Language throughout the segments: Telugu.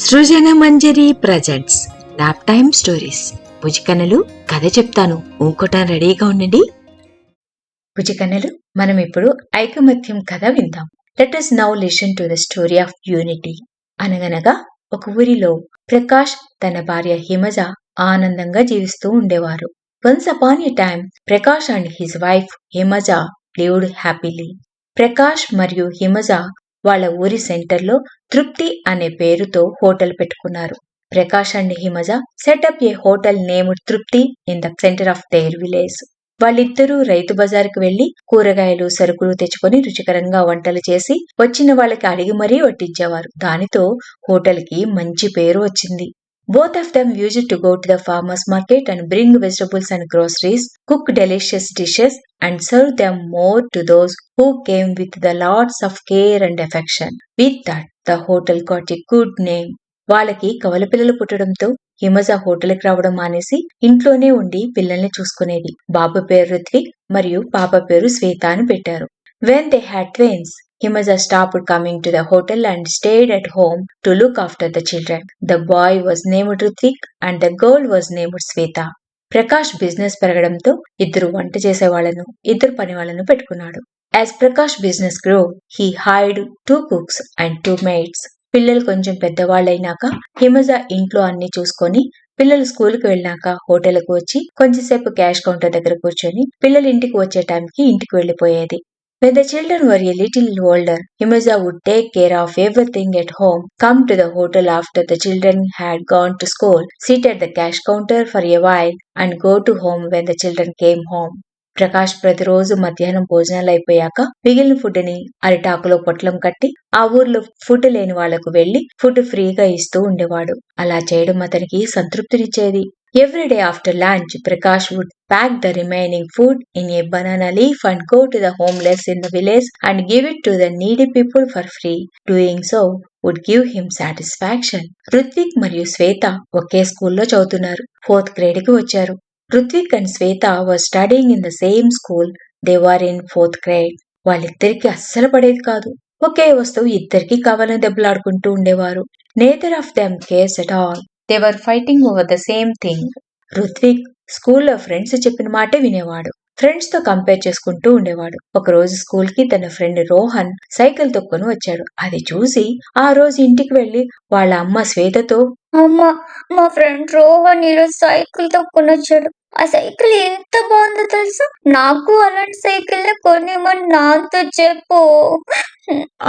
సృజన మంజరి ప్రజెంట్స్ నాప్ టైమ్ స్టోరీస్. పుజికన్నెలు కథ చెప్తాను, ఊకోటం రెడీగా ఉండండి. పుజికన్నెలు, మనం ఇప్పుడు ఐకమత్యం కథ విందాం. Let us now listen to the story of unity. అనగనగా ఒక ఊరిలో ప్రకాష్ తన భార్య హిమజ ఆనందంగా జీవిస్తూ ఉండేవారు. Once upon a time Prakash and his wife Himaja lived happily. Prakash మరియు హిమజ వాళ్ళ ఊరి సెంటర్లో తృప్తి అనే పేరుతో హోటల్ పెట్టుకున్నారు. Prakash and Himaja set up a hotel named Trupti in the centre of their village. వాళ్ళిద్దరూ రైతు బజార్కు వెళ్లి కూరగాయలు సరుకులు తెచ్చుకొని రుచికరంగా వంటలు చేసి వచ్చిన వాళ్ళకి అడిగి మరీ వడ్డించేవారు. దానితో హోటల్ కి మంచి పేరు వచ్చింది. Both of them used to go to the farmer's market and bring vegetables and groceries, cook delicious dishes and serve them more to those who came with the lots of care and affection. With that, the hotel got a good name. వాళ్ళకి కవల పిల్లలు పుట్టడంతో హిమజ హోటల్కి రావడం మానేసి ఇంట్లోనే ఉండి పిల్లల్ని చూసుకునేది. బాబు పేరు రుత్విక్ మరియు పాప పేరు శ్వేత అని పెట్టారు. When they had twins, Himaja stopped coming to the hotel and stayed at home to look after the children. The boy was named Ritvik and the girl was named Sweta. Prakash business పెరగడంతో ఇద్దరు వంట చేసేవాళ్లను, ఇద్దరు పని వాళ్లను పెట్టుకున్నాడు. As Prakash business grew, he hired 2 cooks and 2 maids. పిల్లలు కొంచెం పెద్దవాళ్లైనాక హిమజ ఇంట్లో అన్ని చూసుకొని పిల్లలు స్కూల్కి వెళ్ళినాక హోటల్కు వచ్చి కొంచెంసేపు క్యాష్ కౌంటర్ దగ్గర కూర్చొని పిల్లలు ఇంటికి వచ్చే టైంకి ఇంటికి వెళ్లిపోయేది. When the children were a little older, Himaja would take care of everything at home, come to the hotel after the children had gone to school, sit at the cash counter for a while, and go to home when the children came home. Prakash ప్రతిరోజు మధ్యాహ్నం భోజనాలు అయిపోయాక మిగిలిన ఫుడ్ ని అరిటాకులో పొట్లం కట్టి ఆ ఊర్లో ఫుడ్ లేని వాళ్లకు వెళ్లి ఫుడ్ ఫ్రీగా ఇస్తూ ఉండేవాడు. అలా చేయడం అతనికి సంతృప్తినిచ్చేది. Every day after lunch, Prakash would pack the remaining food in a banana leaf and go to the homeless in the village and give it to the needy people for free. Doing so would give him satisfaction. Ruthvik మరియు శ్వేత ఒకే స్కూల్లో చదువుతున్నారు. 4th grade కి వచ్చారు. Ruthvik and Shweta were studying in the same school. They were in 4th grade. వాళ్ళిద్దరికి అస్సలు పడేది కాదు. ఒకే వస్తువు ఇద్దరికి కావాలని దెబ్బలాడుకుంటూ ఉండేవారు. Neither of them cares at all. They were fighting over the same thing. Ruthvik స్కూల్లో ఫ్రెండ్స్ చెప్పిన మాటే వినేవాడు. ఫ్రెండ్స్ తో కంపేర్ చేసుకుంటూ ఉండేవాడు. ఒకరోజు స్కూల్ కి తన ఫ్రెండ్ రోహన్ సైకిల్ తొక్కుని వచ్చాడు. అది చూసి ఆ రోజు ఇంటికి వెళ్లి వాళ్ళ అమ్మ శ్వేతతో, అమ్మా, మా ఫ్రెండ్ రోహన్ ఈరోజు సైకిల్ తొక్కుని వచ్చాడు. ఆ సైకిల్ ఎంత బాగుందో తెలుసా? నాకు అలాంటి సైకిల్ కొనిమని నాతో చెప్పు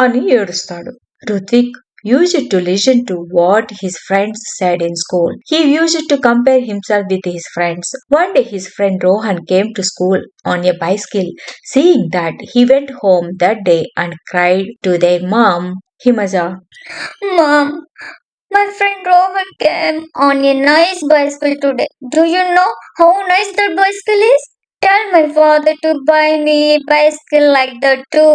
అని ఏడుస్తాడు. Ruthvik used to listen to what his friends said in school. He used to compare himself with his friends. One day his friend Rohan came to school on a bicycle. Seeing that, he went home that day and cried to their mom, Himaja, Mom, my friend Rohan came on a nice bicycle today. Do you know how nice that bicycle is? Tell my father to buy me a bicycle like that too.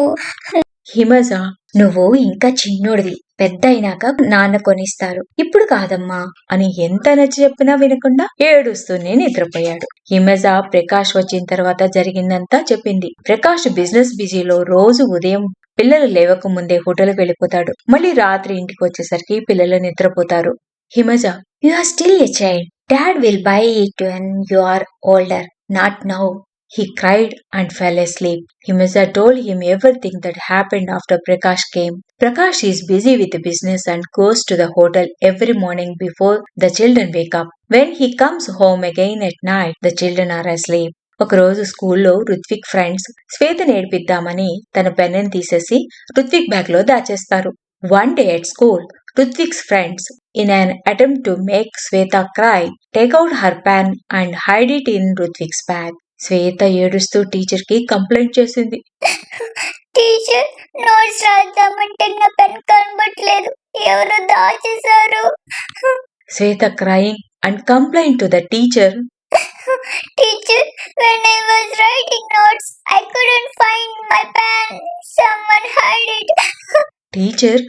Himaja, నువ్వు ఇంకా చిన్నోడివి, పెద్ద అయినాక నాన్న కొనిస్తారు, ఇప్పుడు కాదమ్మా అని ఎంత నచ్చి చెప్పినా వినకుండా ఏడుస్తూనే నిద్రపోయాడు. హిమజ ప్రకాష్ వచ్చిన తర్వాత జరిగిందంతా చెప్పింది. ప్రకాష్ బిజినెస్ బిజీలో రోజు ఉదయం పిల్లలు లేవక ముందే హోటల్కి వెళ్ళిపోతాడు. మళ్ళీ రాత్రి ఇంటికి వచ్చేసరికి పిల్లలు నిద్రపోతారు. Himaja, you are still a child. Dad will buy it when you are older, not now. He cried and fell asleep. Himaja told him everything that happened after Prakash came. Prakash is busy with business and goes to the hotel every morning before the children wake up. When he comes home again at night, the children are asleep. ఒకరోజు స్కూల్లో రుత్విక్ ఫ్రెండ్స్ శ్వేతని ఏడిపిద్దామని తన పెన్నుని తీసేసి రుత్విక్ బ్యాగ్ లో దాచేస్తారు. One day at school, Rutvik friends, in an attempt to make Sweta cry, take out her pen and hide it in Rutvik's bag. శ్వేత ఏడుస్తూ టీచర్ కి కంప్లైంట్ చేసింది. టీచర్, నోట్స్ రాద్దామంటే నా పెన్ కనబట్లేదు, ఎవరు దాచేశారు. శ్వేత crying and complained to the teacher. Teacher, when I was writing notes, I couldn't find my pen. Someone hide it. Teacher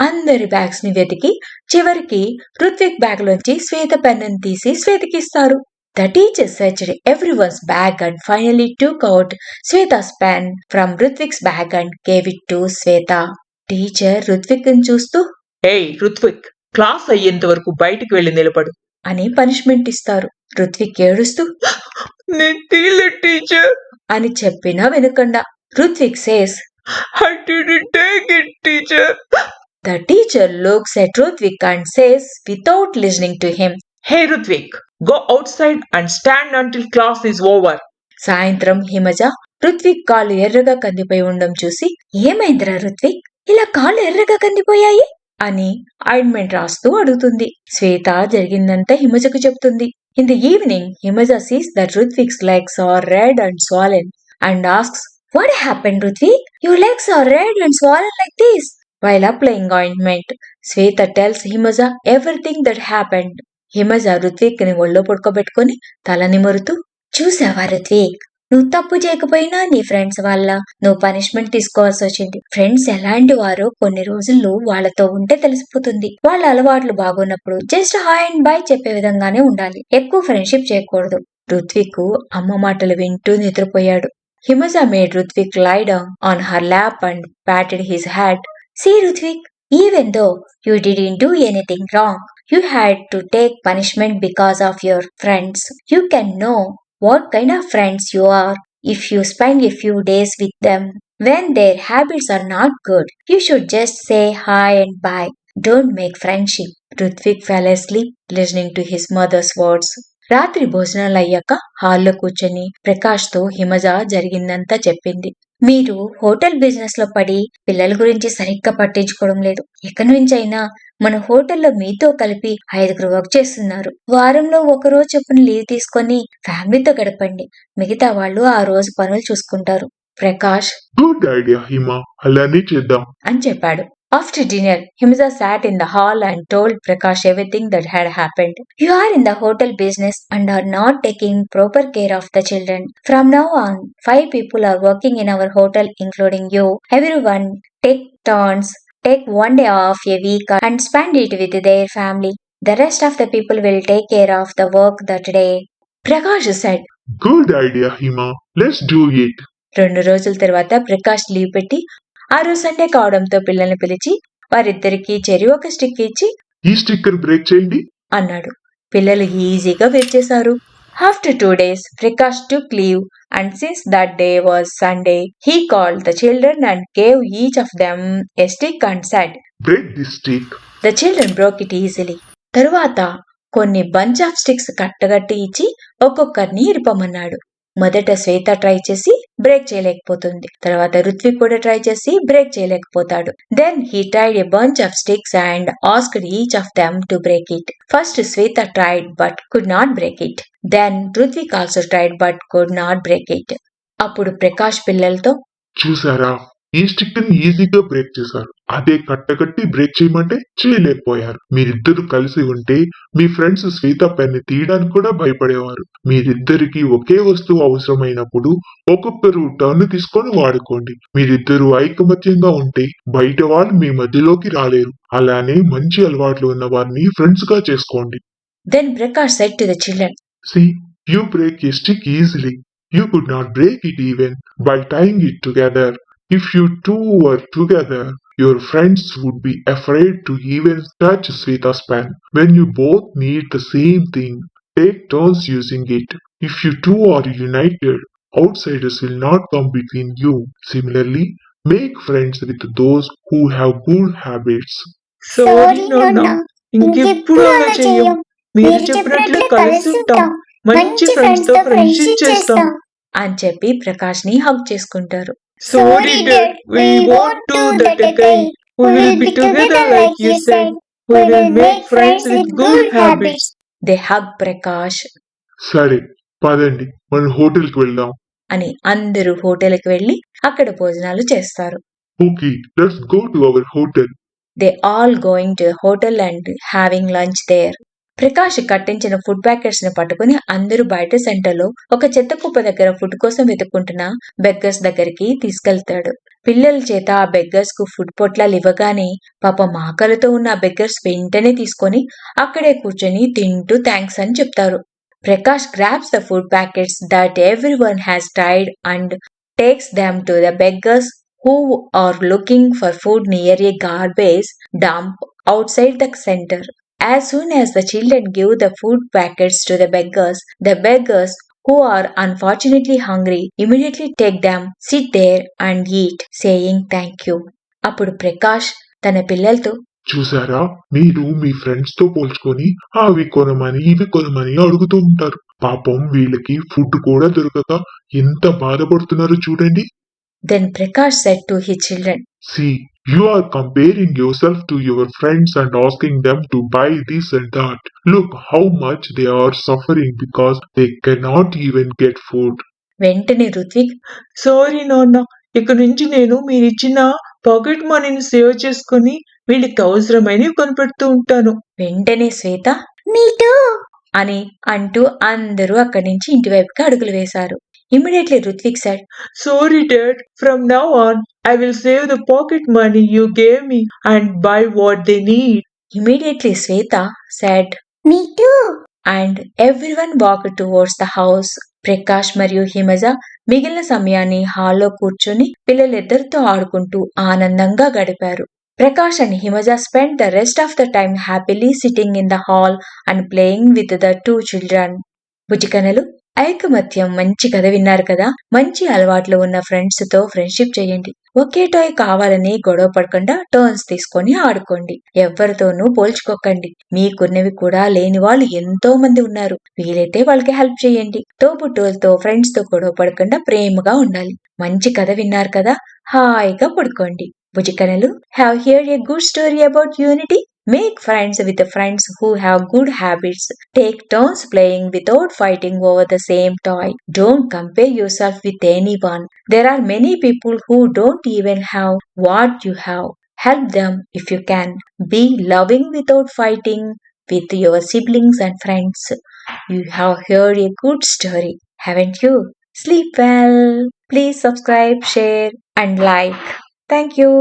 అందరి బ్యాగ్స్ ని వెతికి చివరికి రుత్విక్ బ్యాగ్ లోంచి శ్వేత పెన్నుని తీసి శ్వేతకి ఇస్తారు. The teacher searched everyone's bag and finally took out Sweta's pen from Rutvik's bag and gave it to Sweta. Teacher Ruthvik ని చూస్తూ, Hey, Rutvik, క్లాస్ అయ్యేంత వరకు బయటికి వెళ్లి నిలబడు అని పనిష్మెంట్ ఇస్తారు. రుత్విక్ ఏడుస్తూ నేను తీయలేదు టీచర్ అని చెప్పినా వినకుండా Ruthvik says I didn't take it teacher The teacher looks at Rutvik and says without listening to him. Hey Rutvik, go outside and stand until class is over. సాయంత్రం హిమజ రుత్విక్ కాళ్ళు ఎర్రగా కందిపోయి ఉండడం చూసి ఏమైందిరా రుత్విక్, ఇలా కాళ్ళు ఎర్రగా కందిపోయాయి అని ఆయింట్మెంట్ రాస్తూ అడుగుతుంది. శ్వేత జరిగిందంతా హిమజకు చెప్తుంది. In the evening Himaja sees that Ruthvik's legs are red and swollen and asks, "What happened, Rutvik? Your legs are red and swollen like this?" While applying ointment, Sweta tells Himaza everything that happened. Himaja Ruthvik ని ఒళ్ళో పడుకోబెట్టుకుని తల నిమురుతూ, చూసావా రుత్విక్, నువ్వు తప్పు చేయకపోయినా నీ ఫ్రెండ్స్ వల్ల నువ్వు పనిష్మెంట్ తీసుకోవాల్సి వచ్చింది. ఫ్రెండ్స్ ఎలాంటి వారో కొన్ని రోజుల్లో వాళ్ళతో ఉంటే తెలిసిపోతుంది. వాళ్ళ అలవాట్లు బాగున్నప్పుడు జస్ట్ హాయ్ అండ్ బై చెప్పే విధంగానే ఉండాలి, ఎక్కువ ఫ్రెండ్షిప్ చేయకూడదు. రుత్విక్ అమ్మ మాటలు వింటూ నిద్రపోయాడు. Himaja made Rutvik lie down on her lap and patted his head. See Rutvik, even though you didn't do anything wrong, you had to take punishment because of your friends. You can know what kind of friends you are if you spend a few days with them. When their habits are not good, you should just say hi and bye. Don't make friendship. Rutvik fell asleep listening to his mother's words. రాత్రి భోజనాలు అయ్యాక హాల్లో కూర్చొని ప్రకాష్ తో హిమజ జరిగిందంతా చెప్పింది. మీరు హోటల్ బిజినెస్ లో పడి పిల్లల గురించి సరిగ్గా పట్టించుకోవడం లేదు. ఇక నుంచైనా మన హోటల్లో మీతో కలిపి 5 వర్క్ చేస్తున్నారు. వారంలో ఒక రోజు చొప్పున లీవ్ తీసుకొని ఫ్యామిలీతో గడపండి. మిగతా వాళ్ళు ఆ రోజు పనులు చూసుకుంటారు. ప్రకాష్ గుడ్ ఐడియా హిమ, అలానే చేద్దాం అని చెప్పాడు. After dinner, Himza sat in the hall and told Prakash everything that had happened. You are in the hotel business and are not taking proper care of the children. From now on, 5 people are working in our hotel including you. Everyone take turns, take 1 day off a week and spend it with their family. The rest of the people will take care of the work that day. Prakash said. Good idea Hima, let's do it. 2 రోజుల తర్వాత ప్రకాష్ లీవ్ పెట్టి ఆ రోజు సండే కావడంతో పిల్లల్ని పిలిచి వారిద్దరికి చెరి ఒక స్టిక్ ఇచ్చి ఈ స్టిక్కర్ బ్రేక్ చేయండి అన్నాడు. పిల్లలు ఈజీగా బ్రేక్ చేశారు. After 2 days, Prakash took leave and since that day was Sunday, he called the children and gave each of them a stick and said, break this stick. The children broke it easily. తరువాత కొన్ని బంచ్ ఆఫ్ స్టిక్స్ కట్టగట్టి ఇచ్చి ఒక్కొక్కరిని ఇరిపమన్నాడు. మొదట శ్వేత ట్రై చేసి బ్రేక్ చేయలేకపోతుంది. తర్వాత రుత్విక్ కూడా ట్రై చేసి బ్రేక్ చేయలేకపోతాడు. Then he tried a bunch of sticks and asked each of them to break it. First Swetha tried but could not break it. Then Ruthvik also tried but could not break it. అప్పుడు ప్రకాష్ పిల్లలతో, చూసారా, ఈ స్టిక్ ని ఈజీగా బ్రేక్ చేశారు. అదే కట్టకట్టి బ్రేక్ చేయమంటే చేయలేకపోయారు. మీరిద్దరు కలిసి ఉంటే మీ ఫ్రెండ్స్ శ్వేత పెన్ని తీయడానికి కూడా భయపడేవారు. మీరిద్దరికి ఒకే వస్తువు అవసరమైనప్పుడు ఒక్కొక్కరు టర్న్ తీసుకొని వాడుకోండి. మీరిద్దరు ఐకమత్యంగా ఉంటే బయట వాళ్ళు మీ మధ్యలోకి రాలేరు. అలానే మంచి అలవాట్లు ఉన్న వారిని ఫ్రెండ్స్ గా చేసుకోండి. Then Prakash said to the children, See, you break a stick easily. You could not break it even by tying it together. If you two were together, your friends would be afraid to even touch Sweta's pen. When you both need the same thing, take turns using it. If you two are united, outsiders will not come between you. Similarly, make friends with those who have good habits. Sorry నాన్న, ఇంకెప్పుడు అలా చెయ్యం. మీరు చెప్పినట్లే కలిసి ఉంటాం. మంచి ఫ్రెండ్స్ తో ఫ్రెండ్షిప్ చేస్తాం అని చెప్పి ప్రకాష్ ని హగ్ చేసుకుంటారు. Sorry Dad, we won't do that again. We will be together like you said. We will make friends with good habits. They hug Prakash. సరే, పదండి మనం హోటల్కి వెళ్దాం. అని అందరూ హోటల్కి వెళ్లి అక్కడ భోజనాలు చేస్తారు. Okay, let's go to our hotel. They all going to hotel and having lunch there. Prakash కట్టించిన ఫుడ్ ప్యాకెట్స్ ని పట్టుకుని అందరూ బయట సెంటర్లో ఒక చెత్త కుప్ప దగ్గర ఫుడ్ కోసం వెతుక్కుంటున్న బెగ్గర్స్ దగ్గరికి తీసుకెళ్తాడు. పిల్లల చేత ఆ బెగ్గర్స్ కు ఫుడ్ పొట్లాలు ఇవ్వగానే పాపం ఆకలితో ఉన్న ఆ బెగ్గర్స్ వెంటనే తీసుకొని అక్కడే కూర్చొని తింటూ థ్యాంక్స్ అని చెప్తారు. Prakash grabs the food packets that everyone has tried and takes them to the beggars who are looking for food near a garbage dump outside the center. As soon as the children give the food packets to the beggars who are unfortunately hungry immediately take them, sit there and eat, saying thank you. అప్పుడు ప్రకాష్ తన పిల్లలతో, చూసారా, మీరు మీ ఫ్రెండ్స్ తో పోల్చుకొని అవి కొనమని ఇవి కొనమని అడుగుతూ ఉంటారు. పాపం వీళ్ళకి ఫుడ్ కూడా దొరకక ఎంత బాధపడుతున్నారో చూడండి. Then Prakash said to his children, See, you are comparing yourself to your friends and asking them to buy this and that. Look how much they are suffering because they cannot even get food. వెంటనే రుత్విక్, సారీ నాన్న, ఇక నుంచి నేను మీరిచ్చిన పాకెట్ మనీని సేవ్ చేసుకుని వీళ్ళకి అవసరమైనవి కొనిపెడుతూ ఉంటాను. వెంటనే శ్వేత Me too. అని అంటూ అందరూ అక్కడి నుంచి ఇంటివైపుకి అడుగులు వేశారు. Immediately Rutvik said, Sorry Dad, from now on I will save the pocket money you gave me and buy what they need. Immediately Sweta said, Me too. and everyone walked towards the house. Prakash మరియు హిమజ మిగిలిన సమయాన్ని హాల్లో కూర్చొని పిల్లలిద్దరితో ఆడుకుంటూ ఆనందంగా గడిపారు. Prakash and Himaja spent the rest of the time happily sitting in the hall and playing with the two children. బుజ్జికన్నలు, ఐకమత్యం మంచి కథ విన్నారు కదా. మంచి అలవాట్లు ఉన్న ఫ్రెండ్స్ తో ఫ్రెండ్షిప్ చేయండి. ఒకే టాయ్ కావాలని గొడవ పడకుండా టర్న్స్ తీసుకొని ఆడుకోండి. ఎవరితోనూ పోల్చుకోకండి. మీకున్నవి కూడా లేని వాళ్ళు ఎంతో మంది ఉన్నారు. వీలైతే వాళ్ళకి హెల్ప్ చేయండి. తోబుట్టువులతో ఫ్రెండ్స్ తో గొడవ పడకుండా ప్రేమగా ఉండాలి. మంచి కథ విన్నారు కదా, హాయిగా పడుకోండి. బుజ్జికన్నలు, have hear a good story about unity. Make friends with friends who have good habits. Take turns playing without fighting over the same toy. Don't compare yourself with anyone. There are many people who don't even have what you have. Help them if you can. Be loving without fighting with your siblings and friends. You have heard a good story, haven't you? Sleep well. Please subscribe, share and like. Thank you.